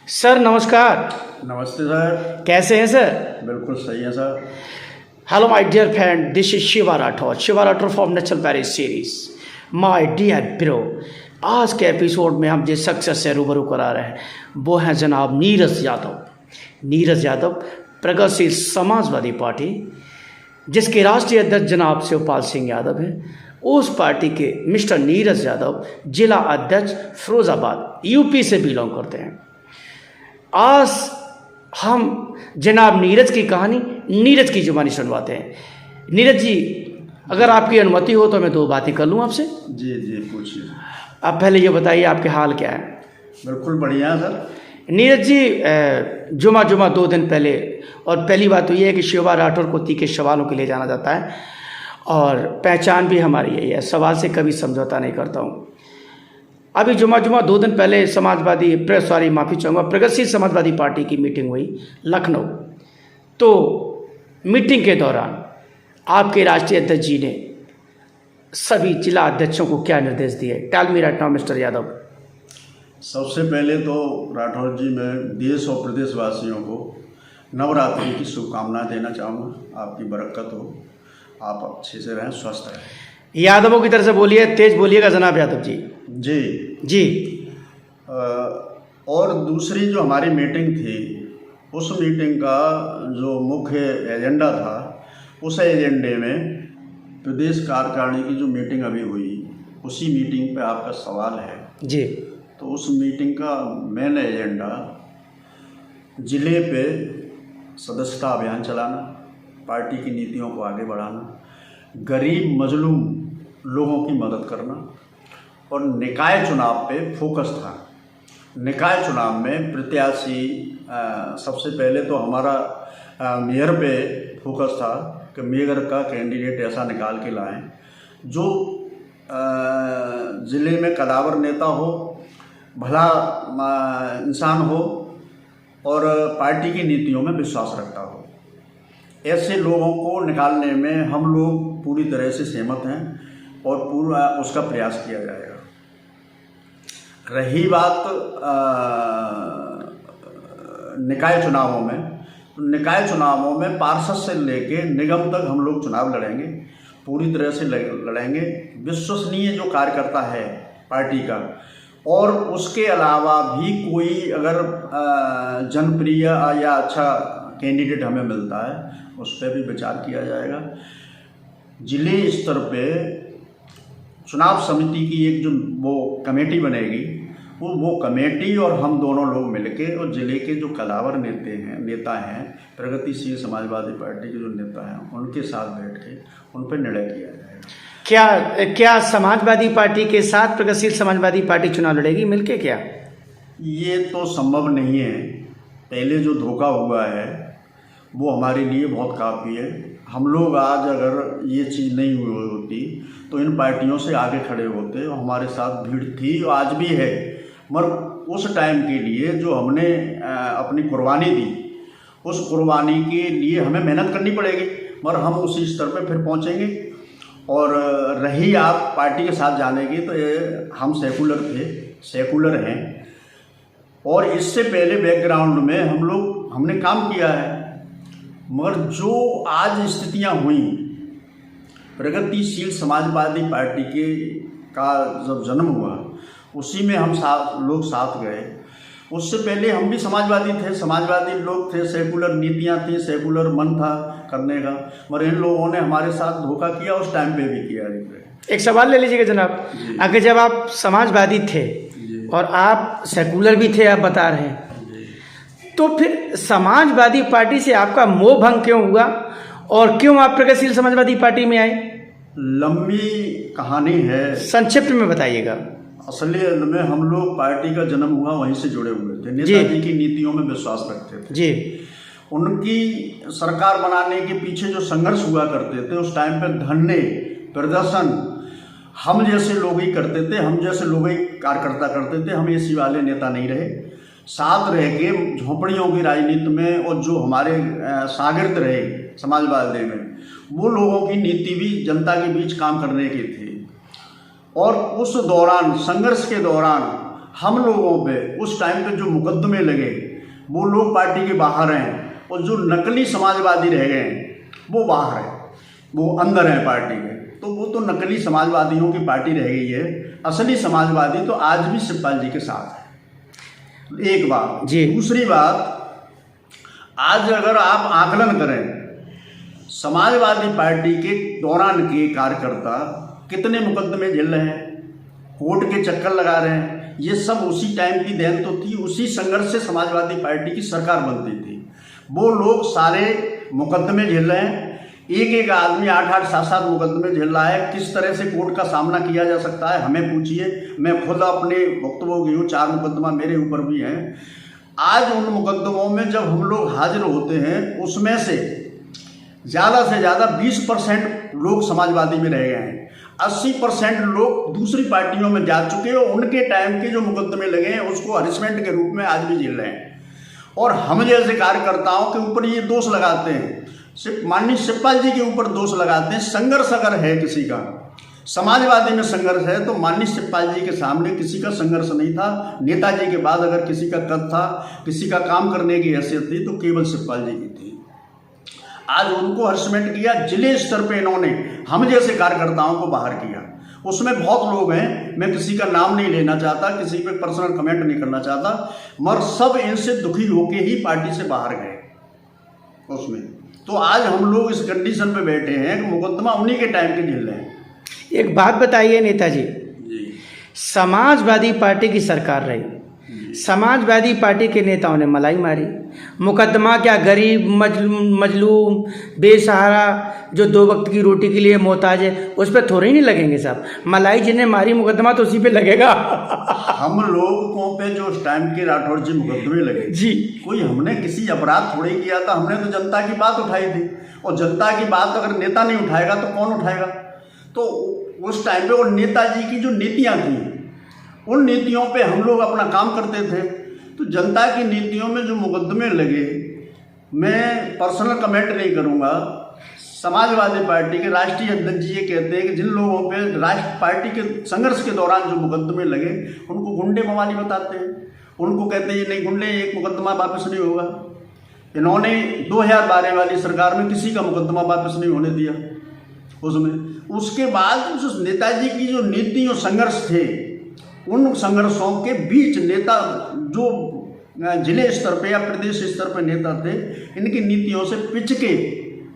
Sir नमस्कार। नमस्ते sir. कैसे हैं सर? बिल्कुल सही है sir. Hello my dear friend, this is Shiva Rathore from natural Paris series. My dear bro, आज के एपिसोड में हम जिस शख्स से रूबरू करा रहे हैं वो हैं जनाब नीरज यादव, प्रगतिशील समाजवादी पार्टी जिसके राष्ट्रीय अध्यक्ष जनाब शिवपाल सिंह यादव हैं। उस पार्टी के मिस्टर नीरज यादव जिला अध्यक्ष फिरोजाबाद यूपी से बिलोंग करते हैं। आज हम जनाब नीरज की कहानी नीरज की जुबानी सुनवाते हैं। नीरज जी, अगर आपकी अनुमति हो तो मैं दो बातें कर लूँ आपसे। जी जी पूछिए। आप पहले ये बताइए आपके हाल क्या है? बिल्कुल बढ़िया सर। नीरज जी, जुमा 2 दिन पहले, और पहली बात तो ये है कि शिवा राठौर को तीखे सवालों के लिए जाना जाता है और पहचान भी हमारी यही है, सवाल से कभी समझौता नहीं करता हूँ। अभी जुमा 2 दिन पहले प्रगतिशील समाजवादी पार्टी की मीटिंग हुई लखनऊ। तो मीटिंग के दौरान आपके राष्ट्रीय अध्यक्ष जी ने सभी जिला अध्यक्षों को क्या निर्देश दिए? Tell me right now mister Yadav. सबसे पहले तो राठौर जी, मैं देश और प्रदेशवासियों को नवरात्रि की शुभकामनाएं देना चाहूँगा। आपकी बरकत हो, आप अच्छे से रहें, स्वस्थ रहें। यादवों की तरफ से बोलिए, तेज बोलिएगा जनाब यादव जी। जी। और दूसरी जो हमारी मीटिंग थी, उस मीटिंग का जो मुख्य एजेंडा था, उस एजेंडे में प्रदेश कार्यकारिणी की जो मीटिंग अभी हुई, उसी मीटिंग पे आपका सवाल है जी। तो उस मीटिंग का मेन एजेंडा जिले पे सदस्यता अभियान चलाना, पार्टी की नीतियों को आगे बढ़ाना, गरीब मजलूम लोगों की मदद करना और निकाय चुनाव पे फोकस था। निकाय चुनाव में प्रत्याशी सबसे पहले तो हमारा मेयर पे फोकस था कि मेयर का कैंडिडेट ऐसा निकाल के लाएं जो ज़िले में कदावर नेता हो, भला इंसान हो और पार्टी की नीतियों में विश्वास रखता हो। ऐसे लोगों को निकालने में हम लोग पूरी तरह से सहमत हैं और पूरा उसका प्रयास किया जाएगा। रही बात निकाय चुनावों में, तो निकाय चुनावों में पार्षद से लेके निगम तक हम लोग चुनाव लड़ेंगे, पूरी तरह से लड़ेंगे। विश्वसनीय जो कार्यकर्ता है पार्टी का, और उसके अलावा भी कोई अगर जनप्रिय या अच्छा कैंडिडेट हमें मिलता है उस पर भी विचार किया जाएगा। जिले स्तर पे चुनाव समिति की एक जो वो कमेटी बनेगी, वो कमेटी और हम दोनों लोग मिलके और जिले के जो कदावर नेता हैं प्रगतिशील समाजवादी पार्टी के जो नेता हैं, उनके साथ बैठ के उन पर निर्णय किया जाएगा। क्या समाजवादी पार्टी के साथ प्रगतिशील समाजवादी पार्टी चुनाव लड़ेगी मिलके? क्या ये तो संभव नहीं है। पहले जो धोखा हुआ है वो हमारे लिए बहुत काफ़ी है। हम लोग आज अगर ये चीज़ नहीं हुई होती तो इन पार्टियों से आगे खड़े होते और हमारे साथ भीड़ थी, आज भी है। मगर उस टाइम के लिए जो हमने अपनी कुर्बानी दी, उस कुर्बानी के लिए हमें मेहनत करनी पड़ेगी, मगर हम उसी स्तर पे फिर पहुंचेंगे। और रही आप पार्टी के साथ जाने की, तो हम सेकुलर हैं और इससे पहले बैकग्राउंड में हमने काम किया है। मगर जो आज स्थितियां हुई, प्रगतिशील समाजवादी पार्टी का जब जन्म हुआ उसी में हम लोग साथ गए। उससे पहले हम भी समाजवादी लोग थे, सेकुलर नीतियां थी, सेकुलर मन था करने का, मगर इन लोगों ने हमारे साथ धोखा किया, उस टाइम पे भी किया। एक सवाल ले लीजिएगा जनाब, अगर जब आप समाजवादी थे और आप सेकुलर भी थे, आप बता रहे हैं, तो फिर समाजवादी पार्टी से आपका मोह भंग क्यों हुआ और क्यों आप प्रगतिशील समाजवादी पार्टी में आए? लंबी कहानी है, संक्षिप्त में बताइएगा। असली में हम लोग पार्टी का जन्म हुआ वहीं से जुड़े हुए थे, नेताजी की नीतियों में विश्वास रखते थे जी। उनकी सरकार बनाने के पीछे जो संघर्ष हुआ करते थे, उस टाइम पे धरने प्रदर्शन हम जैसे लोग ही करते थे, हम जैसे लोग ही कार्यकर्ता करते थे। हम एसी वाले नेता नहीं रहे, साथ रह के झोंपड़ियों की राजनीति में, और जो हमारे शागिर्द रहे समाजवादी में, वो लोगों की नीति भी जनता के बीच काम करने की थी। और उस दौरान संघर्ष के दौरान हम लोगों पे उस टाइम पे जो मुकदमे लगे वो लोग पार्टी के बाहर हैं, और जो नकली समाजवादी रह गए हैं वो बाहर हैं, वो अंदर हैं पार्टी के। तो वो तो नकली समाजवादियों की पार्टी रह गई है, असली समाजवादी तो आज भी शिवपाल जी के साथ है। एक बात जी। दूसरी बात, आज अगर आप आकलन करें समाजवादी पार्टी के दौरान के कार्यकर्ता कितने मुकदमे झेल रहे हैं, कोर्ट के चक्कर लगा रहे हैं, ये सब उसी टाइम की देन तो थी। उसी संघर्ष से समाजवादी पार्टी की सरकार बनती थी। वो लोग सारे मुकदमे झेल रहे हैं, एक एक आदमी 8-8, 7-7 मुकदमे झेल रहा है। किस तरह से कोर्ट का सामना किया जा सकता है हमें पूछिए। मैं खुद अपने वक्तव्यों की हूँ, 4 मुकदमा मेरे ऊपर भी हैं। आज उन मुकदमों में जब हम लोग हाजिर होते हैं उसमें से ज़्यादा 20% लोग समाजवादी में रह गए हैं, 80% लोग दूसरी पार्टियों में जा चुके हैं, और उनके टाइम के जो मुकदमे लगे हैं उसको हरिसमेंट के रूप में आज भी झेल रहे हैं। और हम जैसे कार्यकर्ताओं के ऊपर ये दोष लगाते हैं, सिर्फ माननीय शिवपाल जी के ऊपर दोष लगाते हैं। संघर्ष अगर है किसी का, समाजवादी में संघर्ष है, तो माननीय शिवपाल जी के सामने किसी का संघर्ष नहीं था। नेताजी के बाद अगर किसी का कद था, किसी का काम करने की हैसियत थी, तो केवल शिवपाल जी की थी। आज उनको हरासमेंट किया, जिले स्तर पे इन्होंने हम जैसे कार्यकर्ताओं को बाहर किया। उसमें बहुत लोग हैं, मैं किसी का नाम नहीं लेना चाहता, किसी पे पर्सनल कमेंट नहीं करना चाहता, मगर सब इनसे दुखी होके ही पार्टी से बाहर गए उसमें। तो आज हम लोग इस कंडीशन पे बैठे हैं कि मुकदमा उन्हीं के टाइम के झेल रहे हैं। एक बात बताइए नेताजी जी, समाजवादी पार्टी की सरकार रही, समाजवादी पार्टी के नेताओं ने मलाई मारी, मुकदमा क्या गरीब मजलूम बेसहारा जो 2 वक्त की रोटी के लिए मोहताज है उस पर थोड़े ही नहीं लगेंगे साहब। मलाई जिन्हें मारी मुकदमा तो उसी पे लगेगा। हम लोगों पे जो उस टाइम के राठौड़ जी मुकदमे लगे जी, कोई हमने किसी अपराध थोड़े किया था, हमने तो जनता की बात उठाई थी। और जनता की बात अगर नेता नहीं उठाएगा तो कौन उठाएगा। तो उस टाइम पे वो नेताजी की जो नीतियाँ थी उन नीतियों पे हम लोग अपना काम करते थे। तो जनता की नीतियों में जो मुकदमे लगे, मैं पर्सनल कमेंट नहीं करूँगा। समाजवादी पार्टी के राष्ट्रीय अध्यक्ष जी ये कहते हैं कि जिन लोगों पे राष्ट्र पार्टी के संघर्ष के दौरान जो मुकदमे लगे उनको गुंडे मवाली बताते हैं। उनको कहते हैं नहीं गुंडे, एक मुकदमा वापस नहीं होगा। इन्होंने 2012 वाली सरकार में किसी का मुकदमा वापस नहीं होने दिया उसमें। उसके बाद उस नेताजी की जो नीति और संघर्ष थे, उन संघर्षों के बीच नेता जो जिले स्तर पे या प्रदेश स्तर पे नेता थे, इनकी नीतियों से पिच के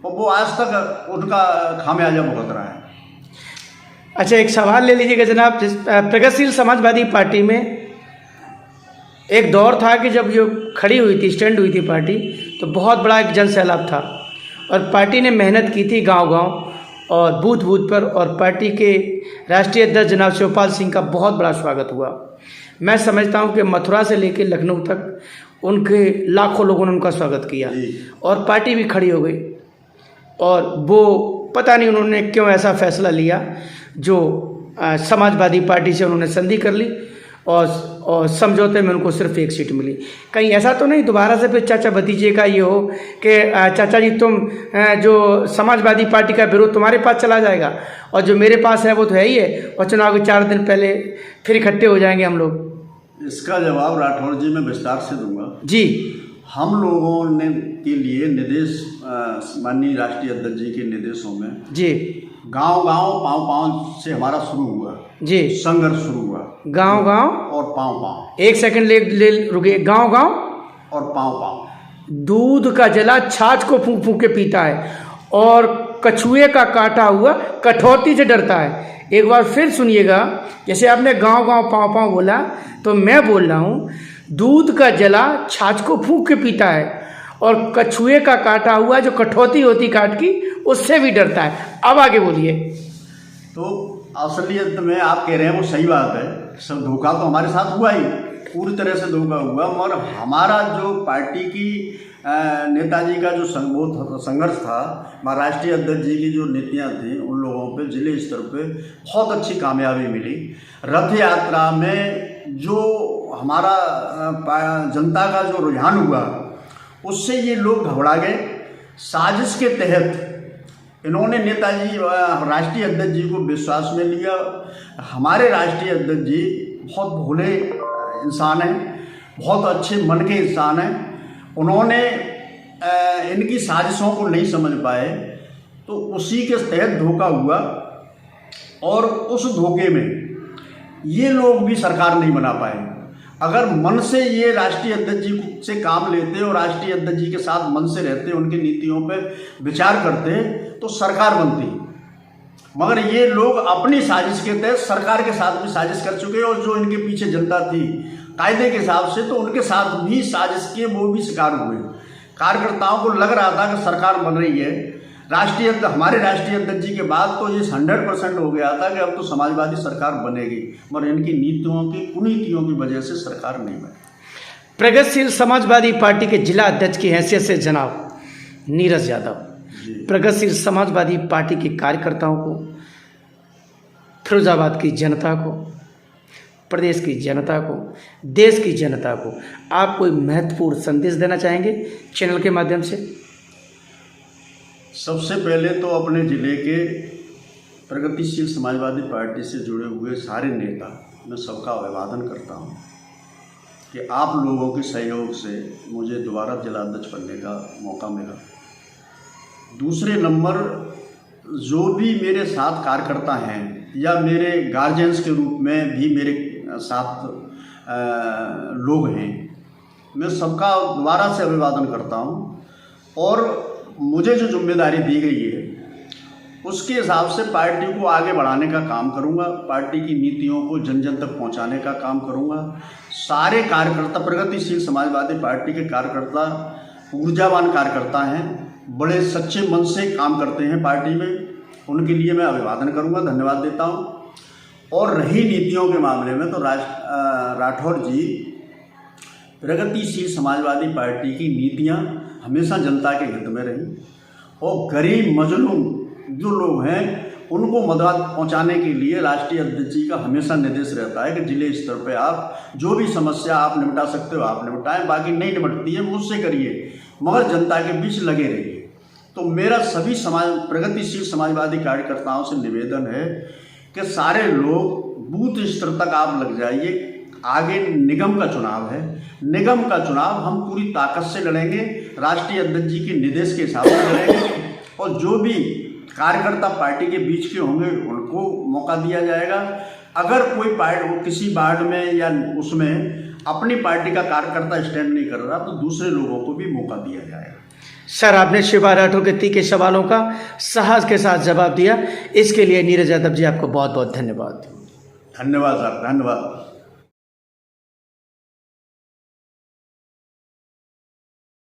और वो आज तक उनका खामियाजा भुगत रहा है। अच्छा, एक सवाल ले लीजिएगा जनाब। प्रगतिशील समाजवादी पार्टी में एक दौर था कि जब जो खड़ी हुई थी, स्टैंड हुई थी पार्टी, तो बहुत बड़ा एक जन सैलाब था और पार्टी ने मेहनत की थी गांव-गांव और बूथ पर, और पार्टी के राष्ट्रीय अध्यक्ष जनाब शिवपाल सिंह का बहुत बड़ा स्वागत हुआ। मैं समझता हूं कि मथुरा से लेकर लखनऊ तक उनके लाखों लोगों ने उनका स्वागत किया और पार्टी भी खड़ी हो गई। और वो पता नहीं उन्होंने क्यों ऐसा फैसला लिया जो समाजवादी पार्टी से उन्होंने संधि कर ली और समझौते में उनको सिर्फ 1 सीट मिली। कहीं ऐसा तो नहीं दोबारा से फिर चाचा भतीजे का ये हो कि चाचा जी तुम जो समाजवादी पार्टी का विरोध तुम्हारे पास चला जाएगा और जो मेरे पास है वो तो है ही है, और चुनाव के 4 दिन पहले फिर इकट्ठे हो जाएंगे हम लोग। इसका जवाब राठौड़ जी मैं विस्तार से दूंगा जी। हम लोगों ने के लिए निर्देश माननीय राष्ट्रीय अध्यक्ष जी के निर्देशों में जी गांव-गांव पाँव-पाँव से हमारा शुरू हुआ जी, संघर्ष शुरू हुआ। गांव-गांव और पाँव-पाँव। 1 सेकंड ले रुके। गांव-गांव और पाँव-पाँव। दूध का जला छाछ को फूंक फूंक के पीता है और कछुए का काटा हुआ कठौती से डरता है। एक बार फिर सुनिएगा, जैसे आपने गांव-गांव पाँव-पाँव बोला तो मैं बोल रहा हूँ, दूध का जला छाछ को फूंक के पीता है और कछुए का काटा हुआ जो कठौती होती काट की उससे भी डरता है। अब आगे बोलिए। तो असलियत में आप कह रहे हैं वो सही बात है, सब धोखा तो हमारे साथ हुआ ही, पूरी तरह से धोखा हुआ। मगर हमारा जो पार्टी की नेताजी का जो संघर्ष था, राष्ट्रीय अध्यक्ष जी की जो नीतियाँ थी, उन लोगों पे जिले स्तर पे बहुत अच्छी कामयाबी मिली। रथ यात्रा में जो हमारा जनता का जो रुझान हुआ उससे ये लोग घबरा गए। साजिश के तहत इन्होंने नेताजी राष्ट्रीय अध्यक्ष जी को विश्वास में लिया। हमारे राष्ट्रीय अध्यक्ष जी बहुत भोले इंसान हैं, बहुत अच्छे मन के इंसान हैं। उन्होंने इनकी साजिशों को नहीं समझ पाए, तो उसी के तहत धोखा हुआ और उस धोखे में ये लोग भी सरकार नहीं बना पाए। अगर मन से ये राष्ट्रीय अध्यक्ष जी से काम लेते और राष्ट्रीय अध्यक्ष जी के साथ मन से रहते, उनकी नीतियों पर विचार करते, तो सरकार बनती। मगर ये लोग अपनी साजिश के तहत सरकार के साथ भी साजिश कर चुके, और जो इनके पीछे जनता थी कायदे के हिसाब से, तो उनके साथ भी साजिश के वो भी शिकार हुए। कार्यकर्ताओं को लग रहा था कि सरकार बन रही है, हमारे राष्ट्रीय अध्यक्ष जी के बाद तो ये 100% हो गया था कि अब तो समाजवादी सरकार बनेगी, मगर इनकी नीतियों की कुनीतियों की वजह से सरकार नहीं बनी। प्रगतिशील समाजवादी पार्टी के जिला अध्यक्ष की हैसियत से जनाब नीरज यादव प्रगतिशील समाजवादी पार्टी के कार्यकर्ताओं को, फिरोजाबाद की जनता को, प्रदेश की जनता को, देश की जनता को आप कोई महत्वपूर्ण संदेश देना चाहेंगे चैनल के माध्यम से? सबसे पहले तो अपने ज़िले के प्रगतिशील समाजवादी पार्टी से जुड़े हुए सारे नेता, मैं सबका अभिवादन करता हूं कि आप लोगों के सहयोग से मुझे दोबारा जिला अध्यक्ष बनने का मौका मिला। दूसरे नंबर, जो भी मेरे साथ कार्यकर्ता हैं या मेरे गार्जियंस के रूप में भी मेरे साथ लोग हैं, मैं सबका दोबारा से अभिवादन करता हूं। और मुझे जो जिम्मेदारी दी गई है उसके हिसाब से पार्टी को आगे बढ़ाने का काम करूंगा, पार्टी की नीतियों को जन जन तक पहुंचाने का काम करूंगा। सारे कार्यकर्ता, प्रगतिशील समाजवादी पार्टी के कार्यकर्ता ऊर्जावान कार्यकर्ता हैं, बड़े सच्चे मन से काम करते हैं पार्टी में, उनके लिए मैं अभिवादन करूंगा, धन्यवाद देता हूं। और रही नीतियों के मामले में, तो राठौर जी, प्रगतिशील समाजवादी पार्टी की नीतियां हमेशा जनता के हित में रही, और गरीब मजलूम जो लोग हैं उनको मदद पहुंचाने के लिए राष्ट्रीय अध्यक्ष जी का हमेशा निर्देश रहता है कि जिले स्तर पे आप जो भी समस्या आप निपटा सकते हो आप निपटाएं, बाकी नहीं निपटती है मुझसे करिए, मगर जनता के बीच लगे रहिए। तो मेरा सभी प्रगतिशील समाजवादी कार्यकर्ताओं से निवेदन है कि सारे लोग बूथ स्तर तक आप लग जाइए। आगे निगम का चुनाव है, निगम का चुनाव हम पूरी ताकत से लड़ेंगे, राष्ट्रीय अध्यक्ष जी के निर्देश के हिसाब से लड़ेंगे, और जो भी कार्यकर्ता पार्टी के बीच के होंगे उनको मौका दिया जाएगा। अगर कोई पार्टी किसी वार्ड में या उसमें अपनी पार्टी का कार्यकर्ता स्टैंड नहीं कर रहा, तो दूसरे लोगों को भी मौका दिया जाएगा। सर, आपने शिवा राठौर के तीखे सवालों का साहस के साथ जवाब दिया, इसके लिए नीरज यादव जी आपको बहुत बहुत धन्यवाद। धन्यवाद सर, धन्यवाद।